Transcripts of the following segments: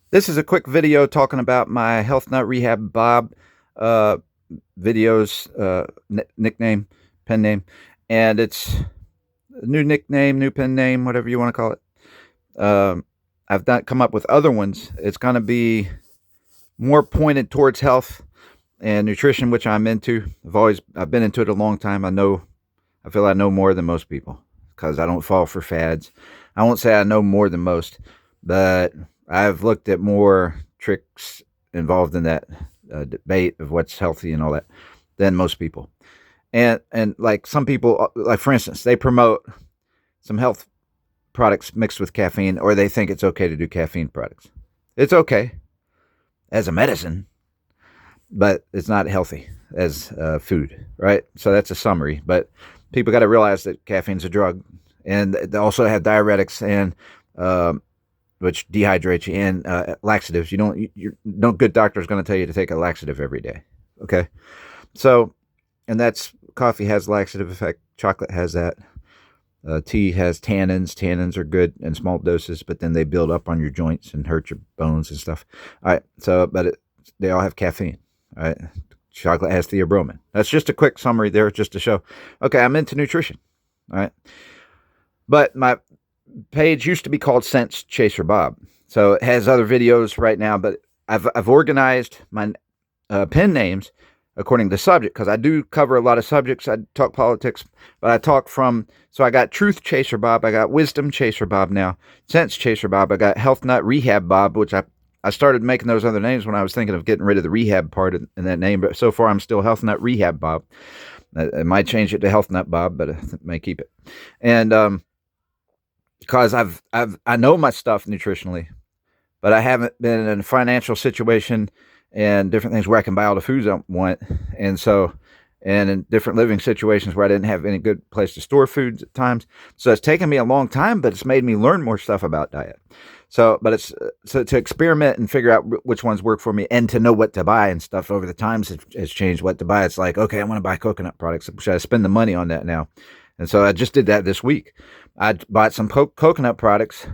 This is a quick video talking about my Health Nut Rehab Bob uh, videos, nickname, pen name, and it's a new nickname, new pen name, whatever you want to call it. I've not come up with other ones. It's going to be more pointed towards health and nutrition, which I'm into. I've been into it a long time. I feel I know more than most people because I don't fall for fads. I won't say I know more than most, but I've looked at more tricks involved in that debate of what's healthy and all that than most people. And like some people, like for instance, they promote some health products mixed with caffeine, or they think it's okay to do caffeine products. It's okay as a medicine, but it's not healthy as food, right? So that's a summary. But people got to realize that caffeine's a drug, and they also have diuretics and which dehydrates you, and laxatives. No good doctor is going to tell you to take a laxative every day. Okay, so and that's coffee has laxative effect. Chocolate has that. Tea has tannins. Tannins are good in small doses, but then they build up on your joints and hurt your bones and stuff. All right, so they all have caffeine. All right, chocolate has theobromine. That's just a quick summary there, just to show. Okay, I'm into nutrition. All right, but my page used to be called Sense Chaser Bob, so it has other videos right now. But I've organized my pen names according to subject, because I do cover a lot of subjects. I talk politics, but I talk so I got Truth Chaser Bob, I got Wisdom Chaser Bob now, Sense Chaser Bob, I got Health Nut Rehab Bob, which I started making those other names when I was thinking of getting rid of the rehab part in that name, but so far I'm still Health Nut Rehab Bob. I might change it to Health Nut Bob, but I may keep it. And because I know my stuff nutritionally, but I haven't been in a financial situation and different things where I can buy all the foods I want. And so, and in different living situations where I didn't have any good place to store foods at times. So it's taken me a long time, but it's made me learn more stuff about diet. So, but it's so to experiment and figure out which ones work for me, and to know what to buy and stuff over the times has changed what to buy. It's like, okay, I want to buy coconut products. Should I spend the money on that now? And so I just did that this week. I bought some coconut products.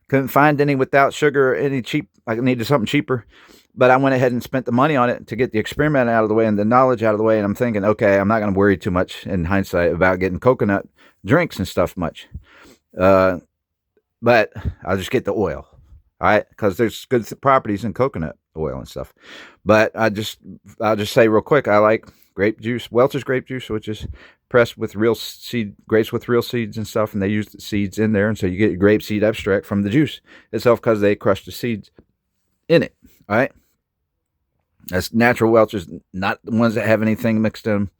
Couldn't find any without sugar or any cheap. I needed something cheaper, but I went ahead and spent the money on it to get the experiment out of the way and the knowledge out of the way. And I'm thinking, okay, I'm not going to worry too much in hindsight about getting coconut drinks and stuff much. But I'll just get the oil, all right? Because there's good properties in coconut oil and stuff. But I'll just say real quick, I like grape juice, Welch's grape juice, which is pressed with grapes with real seeds and stuff, and they use the seeds in there, and so you get your grape seed extract from the juice itself because they crush the seeds in it. All right, that's natural Welch's, not the ones that have anything mixed in them.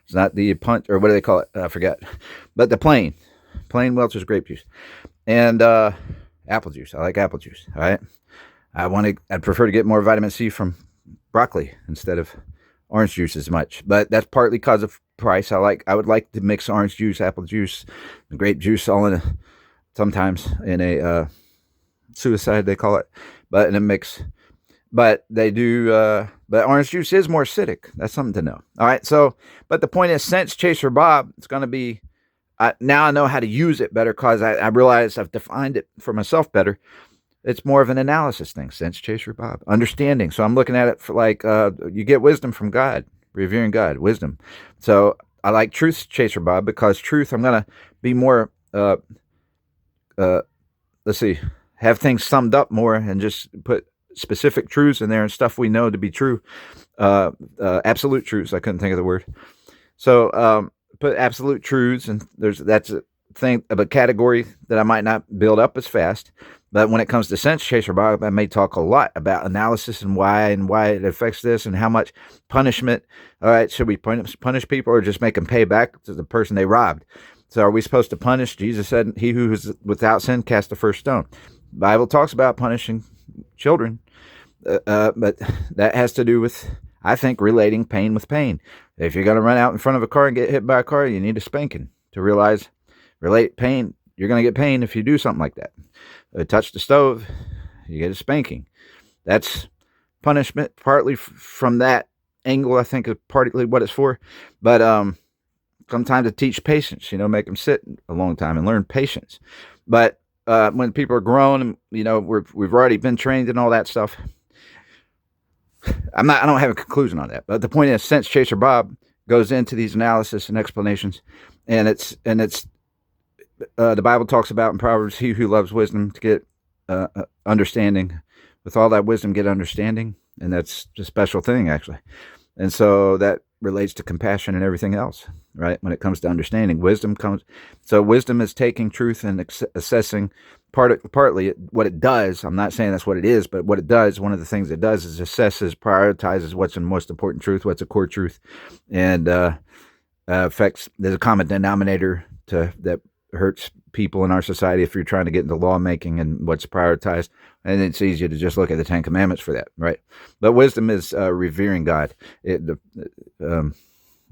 It's not the punt, or what do they call it? I forget, but the plain Welch's grape juice and apple juice. I like apple juice. All right, I'd prefer to get more vitamin C from broccoli instead of orange juice as much, but that's partly because of price. I would like to mix orange juice, apple juice, grape juice all sometimes in a suicide they call it, but in a mix. But they do. But orange juice is more acidic. That's something to know. All right. So, but the point is, Sense Chaser Bob, it's going to be. Now I know how to use it better because I realize I've defined it for myself better. It's more of an analysis thing. Sense Chaser Bob, understanding. So I'm looking at it for like you get wisdom from God, revering God, wisdom. So I like Truth Chaser Bob because truth. I'm gonna be more. Let's see, have things summed up more and just put specific truths in there and stuff we know to be true. Absolute truths. I couldn't think of the word. So put absolute truths, and that's a thing of a category that I might not build up as fast. But when it comes to Sense Chaser Bob, I may talk a lot about analysis and why it affects this and how much punishment. All right, should we punish people or just make them pay back to the person they robbed? So are we supposed to punish? Jesus said, "He who is without sin cast the first stone." The Bible talks about punishing children, but that has to do with, I think, relating pain with pain. If you're going to run out in front of a car and get hit by a car, you need a spanking to relate pain. You're going to get pain if you do something like that. Touch the stove, you get a spanking. That's punishment, partly from that angle, I think, is partly what it's for. But sometimes to teach patience, make them sit a long time and learn patience. But when people are grown and, we've already been trained and all that stuff. I don't have a conclusion on that, but the point is, Sense Chaser Bob goes into these analysis and explanations, and it's the Bible talks about in Proverbs, he who loves wisdom to get understanding. With all that wisdom, get understanding, and that's a special thing, actually. And so that relates to compassion and everything else, right? When it comes to understanding, wisdom is taking truth and assessing partly what it does. I'm not saying that's what it is, but what it does, one of the things it does is assesses, prioritizes what's the most important truth, what's a core truth, and affects. There's a common denominator that hurts people in our society if you're trying to get into lawmaking and what's prioritized. And it's easier to just look at the Ten Commandments for that, right? But wisdom is revering God. The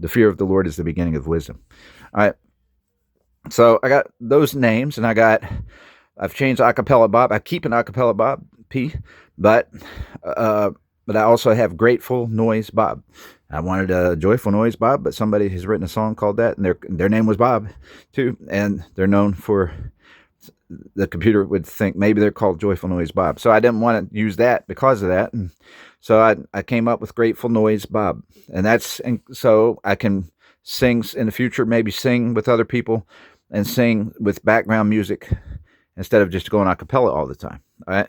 fear of the Lord is the beginning of wisdom. All right. So I got those names, and I've changed Acapella Bob. I keep an Acapella Bob P, but I also have Grateful Noise Bob. I wanted a Joyful Noise Bob, but somebody has written a song called that, and their name was Bob too, and they're known for. The computer would think maybe they're called Joyful Noise Bob. So I didn't want to use that because of that. And so I came up with Grateful Noise Bob. And so I can sing in the future, maybe sing with other people and sing with background music instead of just going a cappella all the time. All right.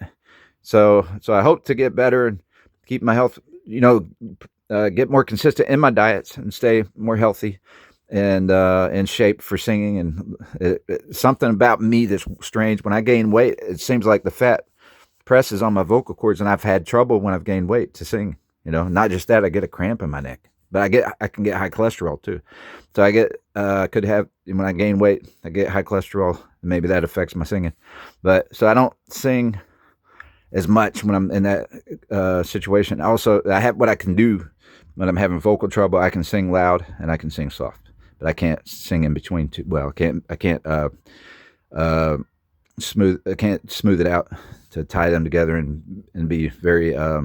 So I hope to get better and keep my health, get more consistent in my diets and stay more healthy and in shape for singing. And something about me that's strange. When I gain weight, it seems like the fat presses on my vocal cords, and I've had trouble when I've gained weight to sing. Not just that, I get a cramp in my neck, but I can get high cholesterol too. So when I gain weight, I get high cholesterol, and maybe that affects my singing. But so I don't sing as much when I'm in that situation. Also, I have what I can do when I'm having vocal trouble. I can sing loud and I can sing soft. But I can't sing in between two. Well, I can't smooth it out to tie them together and be very. I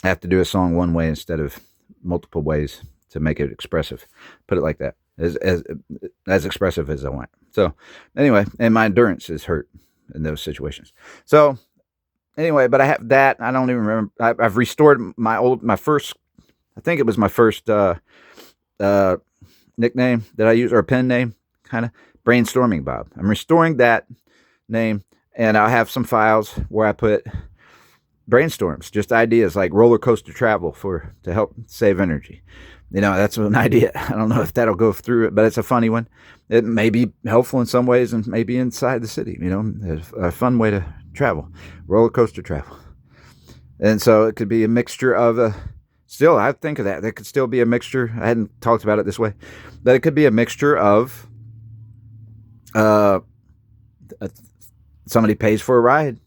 have to do a song one way instead of multiple ways to make it expressive. Put it like that, as expressive as I want. So anyway, and my endurance is hurt in those situations. So anyway, but I have that. I don't even remember. I've restored my first. I think it was my first. Nickname that I use, or a pen name, kind of Brainstorming Bob. I'm restoring that name, and I'll have some files where I put brainstorms, just ideas like roller coaster travel to help save energy. That's an idea. I don't know if that'll go through it, but it's a funny one. It may be helpful in some ways, and maybe inside the city. It's a fun way to travel, roller coaster travel. And so it could be a mixture of still, I think of that. There could still be a mixture. I hadn't talked about it this way, but it could be a mixture of somebody pays for a ride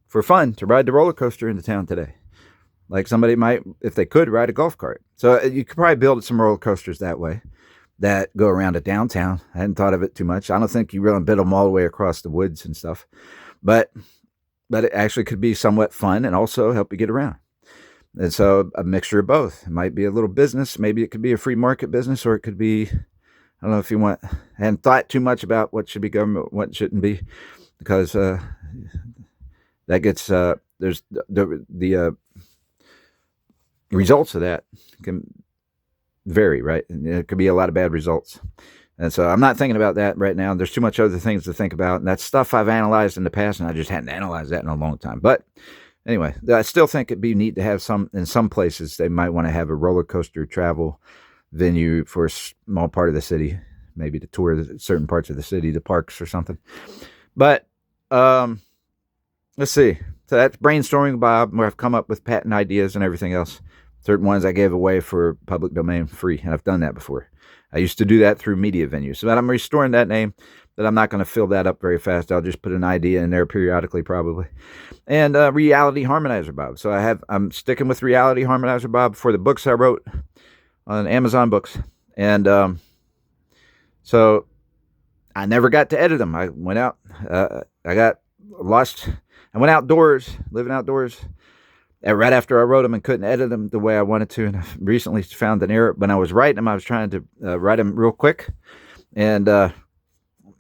for fun to ride the roller coaster into town today. Like somebody might, if they could, ride a golf cart. So you could probably build some roller coasters that way that go around to downtown. I hadn't thought of it too much. I don't think you really build them all the way across the woods and stuff, but it actually could be somewhat fun and also help you get around. And so a mixture of both. It might be a little business. Maybe it could be a free market business, or it could be, I don't know if you want, I hadn't thought too much about what should be government, what shouldn't be, because that gets, there's the results of that can vary, right? And it could be a lot of bad results. And so I'm not thinking about that right now. There's too much other things to think about. And that's stuff I've analyzed in the past, and I just hadn't analyzed that in a long time. But anyway, I still think it'd be neat to have in some places, they might want to have a roller coaster travel venue for a small part of the city, maybe to tour certain parts of the city, the parks or something. But let's see. So that's Brainstorming Bob, where I've come up with patent ideas and everything else. Certain ones I gave away for public domain free, and I've done that before. I used to do that through media venues. So I'm restoring that name, but I'm not going to fill that up very fast. I'll just put an idea in there periodically, probably. And Reality Harmonizer Bob. So I'm sticking with Reality Harmonizer Bob for the books I wrote on Amazon Books. And so I never got to edit them. I went out. I got lost. I went outdoors, living outdoors, right after I wrote them, and couldn't edit them the way I wanted to. And I recently found an error. When I was writing them, I was trying to write them real quick. And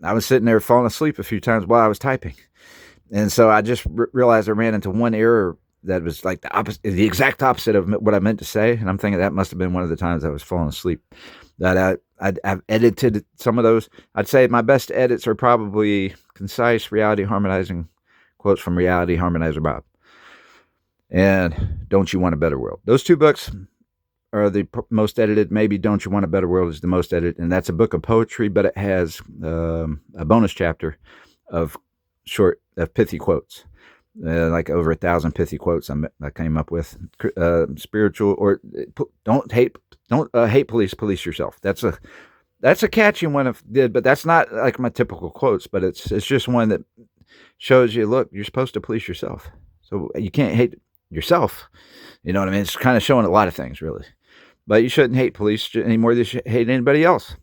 I was sitting there falling asleep a few times while I was typing. And so I just realized I ran into one error that was like the exact opposite of what I meant to say. And I'm thinking that must have been one of the times I was falling asleep. That I've edited some of those. I'd say my best edits are probably Concise Reality Harmonizing Quotes from Reality Harmonizer Bob and Don't You Want a Better World. Those two books are the most edited. Maybe Don't You Want a Better World is the most edited. And that's a book of poetry, but it has a bonus chapter of pithy quotes. Like over 1,000 pithy quotes I came up with. Spiritual or don't hate police, police yourself. That's a catchy one but that's not like my typical quotes, but it's just one that shows you, look, you're supposed to police yourself. So you can't hate yourself. You know what I mean? It's kind of showing a lot of things, really. But you shouldn't hate police any more than you should hate anybody else.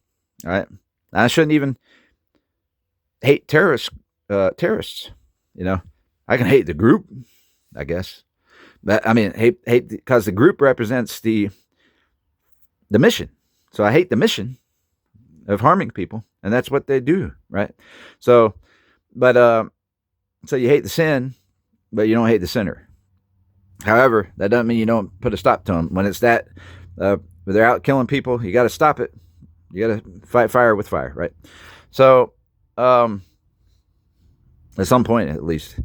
All right? I shouldn't even hate terrorists. You know, I can hate the group, I guess. But I mean, hate because the group represents the mission. So I hate the mission of harming people, and that's what they do, right? So, but so you hate the sin, but you don't hate the sinner. However, that doesn't mean you don't put a stop to them. When it's that they're out killing people, you got to stop it. You got to fight fire with fire, right? So, at some point at least.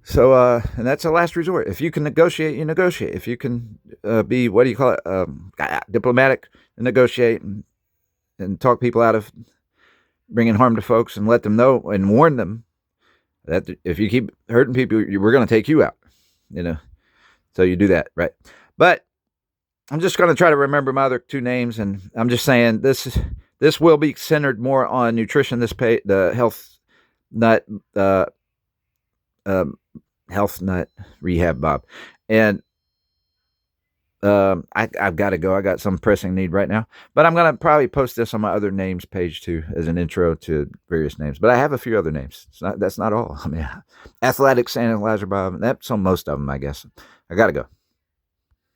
So, and that's a last resort. If you can negotiate, you negotiate. If you can be, what do you call it, diplomatic, and negotiate and talk people out of bringing harm to folks and let them know and warn them that if you keep hurting people, we're going to take you out, you know. So you do that, right? But I'm just going to try to remember my other two names, and I'm just saying this will be centered more on nutrition. The Health Nut Health Nut Rehab Bob, and I've got to go. I got some pressing need right now, but I'm gonna probably post this on my other names page too as an intro to various names. But I have a few other names. That's not all. I mean, Athletics Analyzer Bob. That's on most of them, I guess. I gotta go.